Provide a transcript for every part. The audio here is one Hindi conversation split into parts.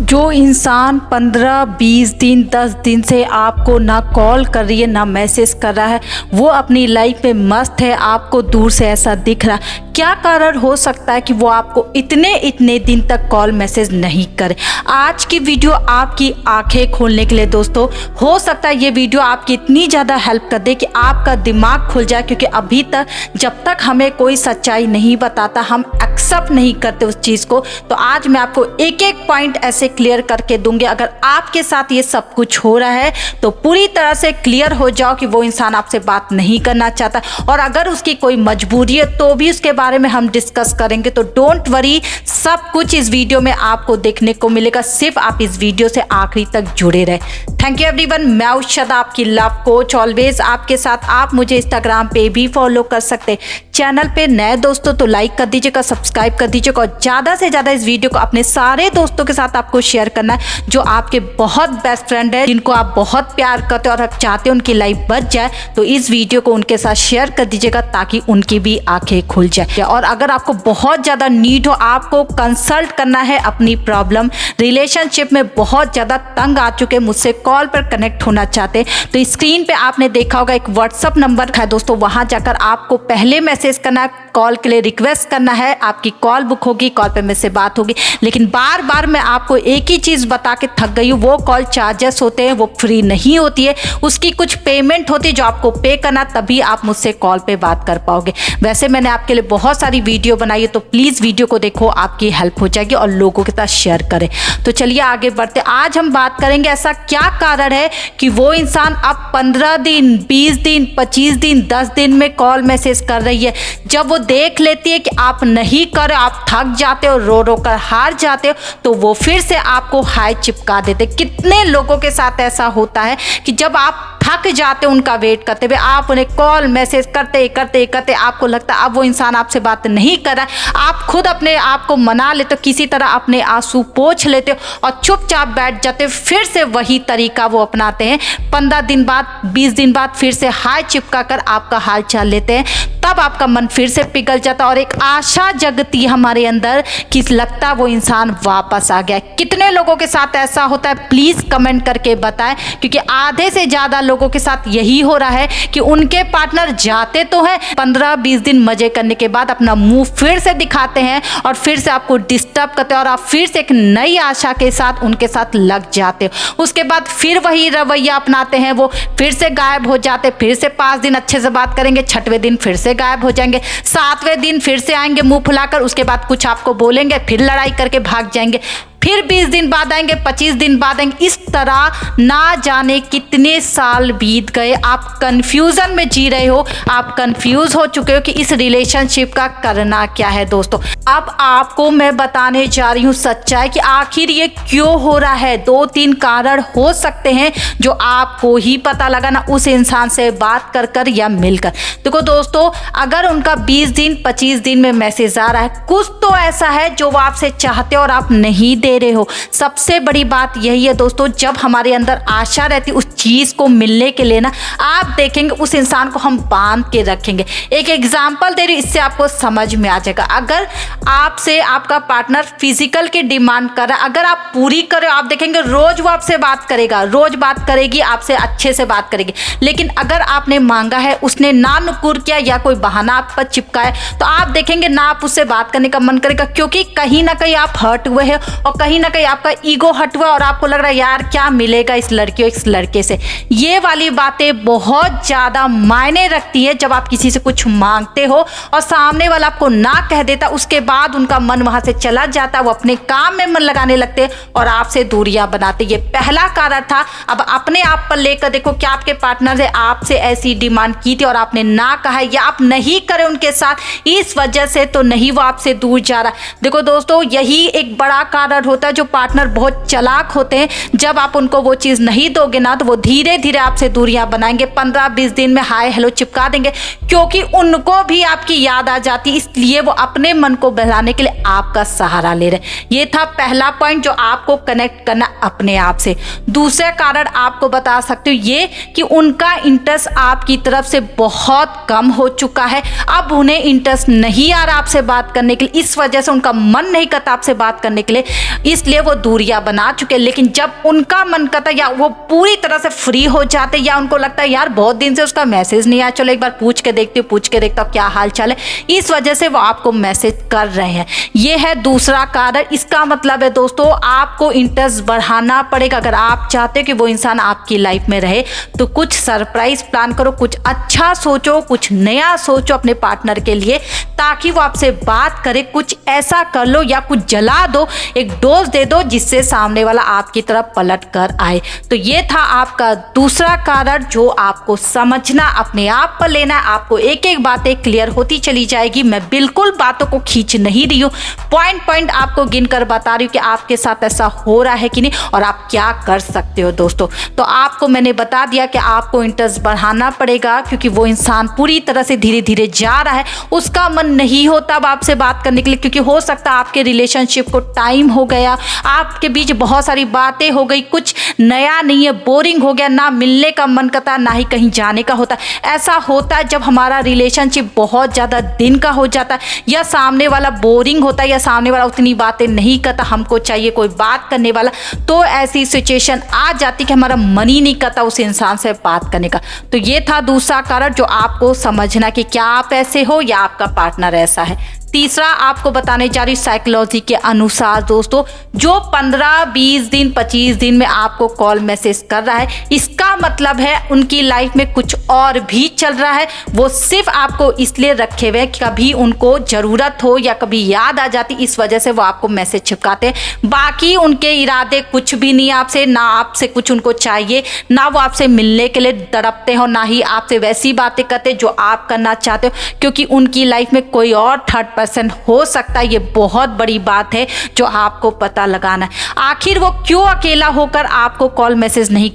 जो इंसान 15-20 दिन 10 दिन से आपको ना कॉल कर रही है ना मैसेज कर रहा है, वो अपनी लाइफ में मस्त है, आपको दूर से ऐसा दिख रहा है। क्या कारण हो सकता है कि वो आपको इतने दिन तक कॉल मैसेज नहीं करे? आज की वीडियो आपकी आंखें खोलने के लिए दोस्तों। हो सकता है ये वीडियो आपकी इतनी ज़्यादा हेल्प कर दे कि आपका दिमाग खुल जाए, क्योंकि अभी तक जब तक हमें कोई सच्चाई नहीं बताता हम एक्सेप्ट नहीं करते उस चीज़ को। तो आज मैं आपको एक एक पॉइंट ऐसे क्लियर करके दूंगी। अगर आपके साथ ये सब कुछ हो रहा है तो पूरी तरह से क्लियर हो जाओ कि वो इंसान आपसे बात नहीं करना चाहता, और अगर उसकी कोई मजबूरी है तो भी उसके बारे में हम डिस्कस करेंगे। तो डोंट वरी, सब कुछ इस वीडियो में आपको देखने को मिलेगा, सिर्फ आप इस वीडियो से आखिरी तक जुड़े रहे। थैंक यू एवरीवन, मैं उषा आपकी लव कोच, ऑलवेज आपके साथ। आप मुझे इंस्टाग्राम पे भी फॉलो कर सकते। चैनल पे नए दोस्तों तो लाइक कर दीजिएगा, सब्सक्राइब कर दीजिएगा, और ज़्यादा से ज़्यादा इस वीडियो को अपने सारे दोस्तों के साथ आपको शेयर करना है जो आपके बहुत बेस्ट फ्रेंड है, जिनको आप बहुत प्यार करते हो और आप चाहते हो उनकी लाइफ बच जाए। तो इस वीडियो को उनके साथ शेयर कर दीजिएगा ताकि उनकी भी आंखें खुल जाए। और अगर आपको बहुत ज़्यादा नीड हो, आपको कंसल्ट करना है अपनी प्रॉब्लम, रिलेशनशिप में बहुत ज़्यादा तंग आ चुके, मुझसे कॉल पर कनेक्ट होना चाहते, तो स्क्रीन पे आपने देखा होगा एक व्हाट्सअप नंबर है दोस्तों। वहाँ जाकर आपको पहले मैसेज करना है, कॉल के लिए रिक्वेस्ट करना है, आपकी कॉल बुक होगी, कॉल पे मुझसे बात होगी। लेकिन बार बार मैं आपको एक ही चीज़ बता के थक गई हूँ, वो कॉल चार्जेस होते हैं, वो फ्री नहीं होती है, उसकी कुछ पेमेंट होती है जो आपको पे करना, तभी आप मुझसे कॉल पे बात कर पाओगे। वैसे मैंने आपके लिए बहुत सारी वीडियो बनाई है, तो प्लीज़ वीडियो को देखो, आपकी हेल्प हो जाएगी, और लोगों के साथ शेयर करें। तो चलिए आगे बढ़ते। आज हम बात करेंगे ऐसा क्या कारण है कि वो इंसान अब 15 दिन 20 दिन 25 दिन 10 दिन में कॉल मैसेज कर रही है। जब वो देख लेती है कि आप नहीं कर, आप थक जाते हो, रो रो कर हार जाते हो, तो वो फिर से आपको हाय चिपका देते। कितने लोगों के साथ ऐसा होता है कि जब आप थक जाते हो उनका वेट करते हुए, आप उन्हें कॉल मैसेज करते करते करते आपको लगता है अब वो इंसान आपसे बात नहीं कर रहा है, आप खुद अपने आप को मना लेते हो, किसी तरह अपने आंसू पोंछ लेते हो और चुपचाप बैठ जाते हो। फिर से वही तरीका वो अपनाते हैं। 15 दिन बाद 20 दिन बाद फिर से हाय चिपका कर आपका हाल चाल लेते हैं, तब आपका मन फिर से पिघल जाता और एक आशा जगती हमारे अंदर कि लगता वो इंसान वापस आ गया। कितने लोगों के साथ ऐसा होता है प्लीज़ कमेंट करके बताएं, क्योंकि आधे से ज़्यादा लोगों के साथ यही हो रहा है कि उनके पार्टनर जाते तो हैं, 15-20 दिन मजे करने के बाद अपना मुंह फिर से दिखाते हैं और फिर से आपको डिस्टर्ब करते हैं, और आप फिर से एक नई आशा के साथ उनके साथ लग जाते हो। उसके बाद फिर वही रवैया अपनाते हैं, वो फिर से गायब हो जाते, फिर से 5 दिन अच्छे से बात करेंगे, 6वें दिन फिर से गायब हो जाएंगे, 7वें दिन फिर से आएंगे मुंह फुलाकर, उसके बाद कुछ आपको बोलेंगे, फिर लड़ाई करके भाग जाएंगे, फिर 20 दिन बाद आएंगे, 25 दिन बाद आएंगे। इस तरह ना जाने कितने साल बीत गए, आप कंफ्यूजन में जी रहे हो, आप कंफ्यूज हो चुके हो कि इस रिलेशनशिप का करना क्या है दोस्तों। अब आपको मैं बताने जा रही हूँ सच्चाई कि आखिर ये क्यों हो रहा है। 2-3 कारण हो सकते हैं जो आपको ही पता लगा ना, उस इंसान से बात कर कर या मिलकर। देखो दोस्तों, अगर उनका 20 दिन 25 दिन में मैसेज आ रहा है, कुछ तो ऐसा है जो वो आपसे चाहते हो और आप नहीं दे रहे हो। सबसे बड़ी बात यही है दोस्तों, जब हमारे अंदर आशा रहती उस चीज को मिलने के लिए ना, आप देखेंगे उस इंसान को हम बांध के रखेंगे। एक एग्जांपल दे रही हूं, इससे आपको समझ में आ जाएगा। अगर आपसे आपका पार्टनर फिजिकल की डिमांड कर रहा है, अगर आप पूरी करें, आप देखेंगे रोज वो आपसे बात करेगा, रोज बात करेगी, आपसे अच्छे से बात करेगी। लेकिन अगर आपने मांगा है, उसने ना नुकुर किया या कोई बहाना आप पर चिपकाया, तो आप देखेंगे ना आप उससे बात करने का मन करेगा, क्योंकि कहीं ना कहीं आप हर्ट हुए हैं और कहीं ना कहीं आपका ईगो हट हुआ और आपको लग रहा है यार क्या मिलेगा इस लड़की और इस लड़के से। ये वाली बातें बहुत ज़्यादा मायने रखती है। जब आप किसी से कुछ मांगते हो और सामने वाला आपको ना कह देता, उसके बाद उनका मन वहां से चला जाता, वो अपने काम में मन लगाने लगते और आपसे दूरियां बनाते। ये पहला कारण था। अब अपने आप पर लेकर देखो, क्या आपके पार्टनर ने आपसे ऐसी डिमांड की थी और आपने ना कहा, या आप नहीं करे उनके साथ, इस वजह से तो नहीं वो आपसे दूर जा रहा। देखो दोस्तों, यही एक बड़ा कारण होता है। जो पार्टनर बहुत चालाक होते हैं, जब आप उनको वो चीज़ नहीं दोगे ना, तो वो धीरे धीरे आपसे दूरियां बनाएंगे। 15-20 दिन में हाय हेलो चिपका देंगे, क्योंकि उनको भी आपकी याद आ जाती, इसलिए वो अपने मन को बहलाने के लिए आपका सहारा ले रहे हैं। ये था पहला पॉइंट जो आपको कनेक्ट करना अपने आप से। दूसरा कारण आपको बता सकती हूँ ये कि उनका इंटरेस्ट आपकी तरफ से बहुत कम हो चुका है। अब उन्हें इंटरेस्ट नहीं आ रहा आपसे बात करने के लिए, इस वजह से उनका मन नहीं करता आपसे बात करने के लिए। इसलिए वो दूरियां बना चुके हैं। लेकिन जब उनका मन करता या वो पूरी तरह से फ्री हो जाते या उनको लगता है यार बहुत दिन से उसका मैसेज नहीं आया, चलो एक बार पूछ के देखती हूँ क्या हाल चाल है, इस वजह से वो आपको मैसेज कर रहे हैं। ये है दूसरा कारण। इसका मतलब है दोस्तों आपको इंटरेस्ट बढ़ाना पड़ेगा। अगर आप चाहते हो कि वो इंसान आपकी लाइफ में रहे तो कुछ सरप्राइज प्लान करो, कुछ अच्छा सोचो, कुछ नया सोचो अपने पार्टनर के लिए, ताकि वो आपसे बात करे। कुछ ऐसा कर लो या कुछ जला दो, एक डोज दे दो जिससे सामने वाला आपकी तरफ पलट कर आए। तो ये था आपका दूसरा कारण जो आपको समझना, अपने आप पर लेना। आपको एक एक बातें क्लियर होती चली जाएगी। मैं बिल्कुल बातों को खींच नहीं रही हूँ, पॉइंट पॉइंट आपको गिनकर बता रही हूँ कि आपके साथ ऐसा हो रहा है कि नहीं और आप क्या कर सकते हो दोस्तों। तो आपको मैंने बता दिया कि आपको इंटरेस्ट बढ़ाना पड़ेगा, क्योंकि वो इंसान पूरी तरह से धीरे धीरे जा रहा है, उसका मन नहीं होता अब आपसे बात करने के लिए, क्योंकि हो सकता है आपके रिलेशनशिप को टाइम हो गया, आपके बीच बहुत सारी बातें हो गई, कुछ नया नहीं है, बोरिंग हो गया, ना मिलने का मन करता, ना ही कहीं जाने का होता। ऐसा होता है जब हमारा रिलेशनशिप बहुत ज़्यादा दिन का हो जाता है, या सामने वाला बोरिंग होता है, या सामने वाला उतनी बातें नहीं करता, हमको चाहिए कोई बात करने वाला। तो ऐसी सिचुएशन आ जाती कि हमारा मन ही नहीं करता उस इंसान से बात करने का। तो ये था दूसरा कारण जो आपको समझना कि क्या आप ऐसे हो या आपका पार्टनर ऐसा है। तीसरा आपको बताने जा रही साइकोलॉजी के अनुसार दोस्तों, जो 15, 20 दिन, 25 दिन में आपको कॉल मैसेज कर रहा है, इसका मतलब है उनकी लाइफ में कुछ और भी चल रहा है। वो सिर्फ आपको इसलिए रखे हुए, कभी उनको जरूरत हो या कभी याद आ जाती, इस वजह से वो आपको मैसेज छिपकाते हैं। बाकी उनके इरादे कुछ भी नहीं आपसे, ना आपसे कुछ उनको चाहिए, ना वो आपसे मिलने के लिए तड़पते हो, ना ही आपसे वैसी बातें करते जो आप करना चाहते हो, क्योंकि उनकी लाइफ में कोई और थर्ड पर्सन हो सकता है। ये बहुत बड़ी बात है जो आपको पता लगाना है। आखिर वो क्यों अकेला होकर आपको कॉल मैसेज नहीं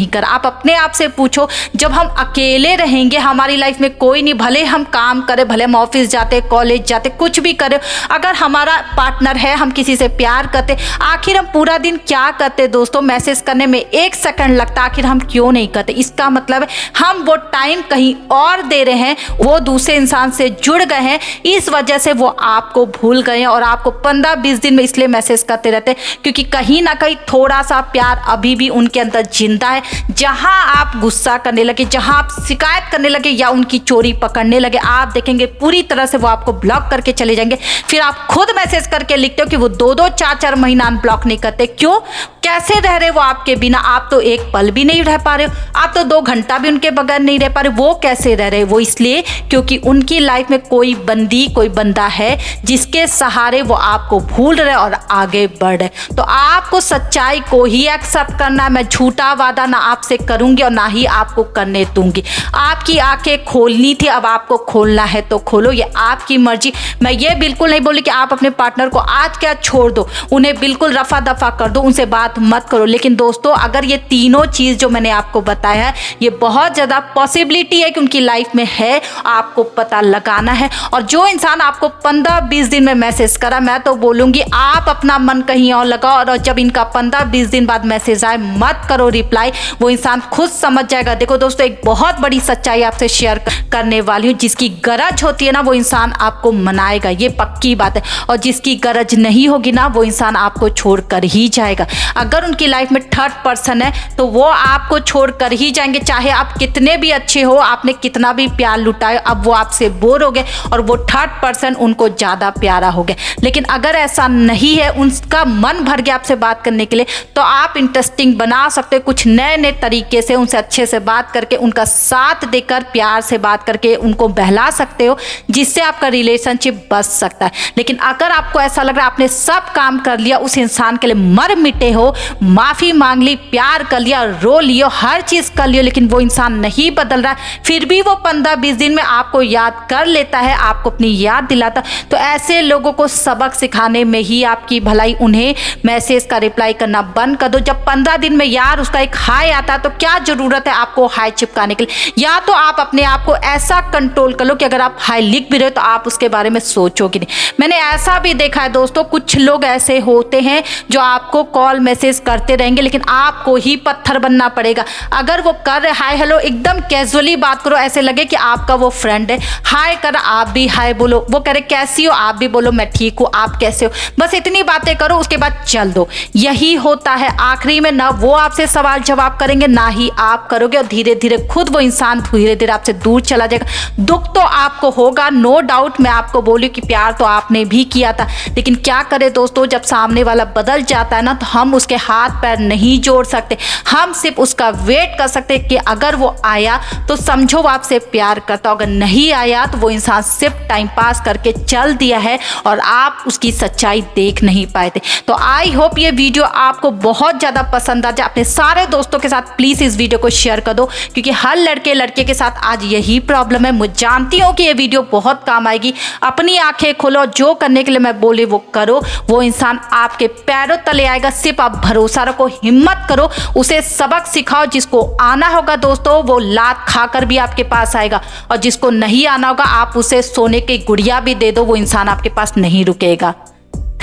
कर। आप अपने आप से पूछो, जब हम अकेले रहेंगे, हमारी लाइफ में कोई नहीं, भले हम काम करें, भले हम ऑफिस जाते, कॉलेज जाते, कुछ भी करें, अगर हमारा पार्टनर है, हम किसी से प्यार करते, आखिर हम पूरा दिन क्या करते दोस्तों? मैसेज करने में 1 सेकंड लगता, आखिर हम क्यों नहीं करते? इसका मतलब है हम वो टाइम कहीं और दे रहे हैं, वो दूसरे इंसान से जुड़ गए हैं, इस वजह से वो आपको भूल गए हैं और आपको 15-20 दिन में इसलिए मैसेज करते रहते हैं, क्योंकि कहीं ना कहीं थोड़ा सा प्यार अभी भी उनके अंदर जिंदा है। जहां आप गुस्सा करने लगे, जहां आप शिकायत करने लगे या उनकी चोरी पकड़ने लगे, आप देखेंगे पूरी तरह से वो आपको ब्लॉक करके चले जाएंगे। फिर आप खुद मैसेज करके लिखते हो कि वो 2-2, 4-4 महीना ब्लॉक नहीं करते। क्यों? कैसे रह रहे वो आपके बिना? आप तो एक पल भी नहीं रह पा रहे हो, आप तो 2 घंटा भी उनके बगैर नहीं रह पा रहे। वो कैसे रह रहे? वो इसलिए क्योंकि उनकी लाइफ में कोई बंदी, कोई बंदा है जिसके सहारे वो आपको भूल रहे और आगे बढ़ रहे। तो आपको सच्चाई को ही एक्सेप्ट करना है। मैं झूठा वादा ना आपसे करूंगी और ना ही आपको करने दूंगी। आपकी आंखें खोलनी थी, अब आपको खोलना है तो खोलो, ये आपकी मर्जी। मैं ये बिल्कुल नहीं बोली कि आप अपने पार्टनर को आज क्या छोड़ दो, उन्हें बिल्कुल रफा दफा कर दो, उनसे बात मत करो। लेकिन दोस्तों, अगर ये तीनों चीज जो मैंने आपको बताया है, ये बहुत ज्यादा पॉसिबिलिटी है कि उनकी लाइफ में है, आपको पता लगाना है। और जो इंसान आपको 15-20 दिन में मैसेज करा, मैं तो बोलूंगी आप अपना मन कहीं और लगाओ, और जब इनका 15-20 दिन बाद मैसेज आए, मत करो रिप्लाई, वो इंसान खुद समझ जाएगा। देखो दोस्तों, एक बहुत बड़ी सच्चाई आपसे शेयर करने वाली हूँ, जिसकी गरज होती है ना, वो इंसान आपको मनाएगा, ये पक्की बात है। और जिसकी गरज नहीं होगी ना, वो इंसान आपको छोड़ कर ही जाएगा। अगर उनकी लाइफ में थर्ड पर्सन है तो वो आपको छोड़ कर ही जाएंगे, चाहे आप कितने भी अच्छे हो, आपने कितना भी प्यार लुटाए, अब वो आपसे बोर हो गए और वो थर्ड पर्सन उनको ज्यादा प्यारा हो गया। लेकिन अगर ऐसा नहीं है, उनका मन भर गया आपसे बात करने के लिए, तो आप इंटरेस्टिंग बना सकते हो, कुछ नए नए तरीके से उनसे अच्छे से बात करके, उनका साथ देकर, प्यार से बात करके उनको बहला सकते हो, जिससे आपका रिलेशनशिप बच सकता है। लेकिन अगर आपको ऐसा लग रहा है आपने सब काम कर लिया, उस इंसान के लिए मर मिटे हो, माफी मांग ली, प्यार कर लिया, रो लियो, हर चीज कर लियो, लेकिन वो इंसान नहीं बदल रहा, फिर भी वो 15-20 दिन में आपको याद कर लेता है, आपको अपनी याद दिलाता, तो ऐसे लोगों को सबक सिखाने में ही आपकी भलाई। उन्हें मैसेज का रिप्लाई करना बंद कर दो। जब 15 दिन में यार उसका एक हाय आता है, तो क्या जरूरत है आपको हाय चिपकाने के लिए? या तो आप अपने आप को ऐसा कंट्रोल कर लो कि अगर आप हाय लिख भी रहे हो तो आप उसके बारे में सोचोगे नहीं। मैंने ऐसा भी देखा है दोस्तों, कुछ लोग ऐसे होते हैं जो आपको कॉल मैसेज करते रहेंगे, लेकिन आपको ही पत्थर बनना पड़ेगा। अगर वो कर रहे हाय हेलो, एकदम कैजुअली बात करो, ऐसे लगे कि आपका वो फ्रेंड है, हाय कर, आप भी हाय बोलो, वो करे करे कैसी हो, आप भी बोलो मैं ठीक हूँ, आप कैसे हो, बस इतनी बातें करो, उसके बाद चल दो। यही होता है, आखिरी में ना वो आपसे सवाल जवाब करेंगे ना ही आप करोगे, और धीरे धीरे खुद वो इंसान धीरे धीरे आपसे दूर चला जाएगा। दुख तो आपको होगा, नो डाउट। मैं आपको बोली कि प्यार तो आपने भी किया था, लेकिन क्या करे दोस्तों, जब सामने वाला बदल जाता है ना, तो हम उसके हाथ पैर नहीं जोड़ सकते। हम सिर्फ उसका वेट कर सकते कि अगर वो आया तो समझो वो आपसे प्यार करता, अगर नहीं आया तो वो इंसान सिर्फ टाइम पास करके चल दिया है और आप उसकी सच्चाई देख नहीं पाए थे। तो आई होप ये वीडियो आपको बहुत ज़्यादा पसंद आ जाए। अपने सारे दोस्तों के साथ प्लीज़ इस वीडियो को शेयर कर दो, क्योंकि हर लड़के के साथ आज यही प्रॉब्लम है। मुझे जानती हूँ कि ये वीडियो बहुत काम आएगी। अपनी आंखें खोलो, जो करने के लिए मैं बोली वो करो, वो इंसान आपके पैरों तले आएगा। सिर्फ आप भरोसा रखो, हिम्मत करो, उसे सबक सिखाओ। जिसको आना होगा दोस्तों वो लात खाकर भी आपके पास आएगा, और जिसको नहीं आना होगा आप उसे सोने की गुड़िया भी दे दो, वो इंसान आपके पास नहीं रुकेगा।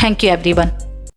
Thank you everyone.